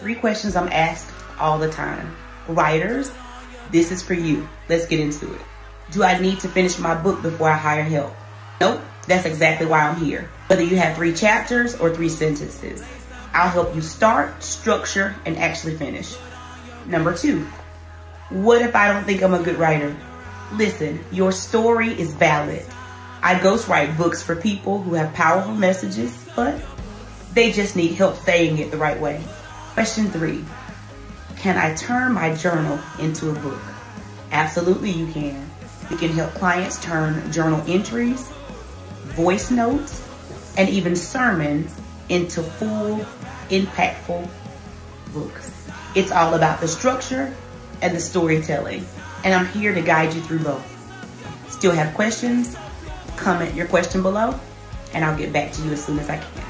3 questions I'm asked all the time. Writers, this is for you. Let's get into it. Do I need to finish my book before I hire help? Nope, that's exactly why I'm here. Whether you have 3 chapters or 3 sentences, I'll help you start, structure, and actually finish. Number 2, what if I don't think I'm a good writer? Listen, your story is valid. I ghostwrite books for people who have powerful messages, but they just need help saying it the right way. Question 3, can I turn my journal into a book? Absolutely you can. We can help clients turn journal entries, voice notes, and even sermons into full, impactful books. It's all about the structure and the storytelling, and I'm here to guide you through both. Still have questions? Comment your question below, and I'll get back to you as soon as I can.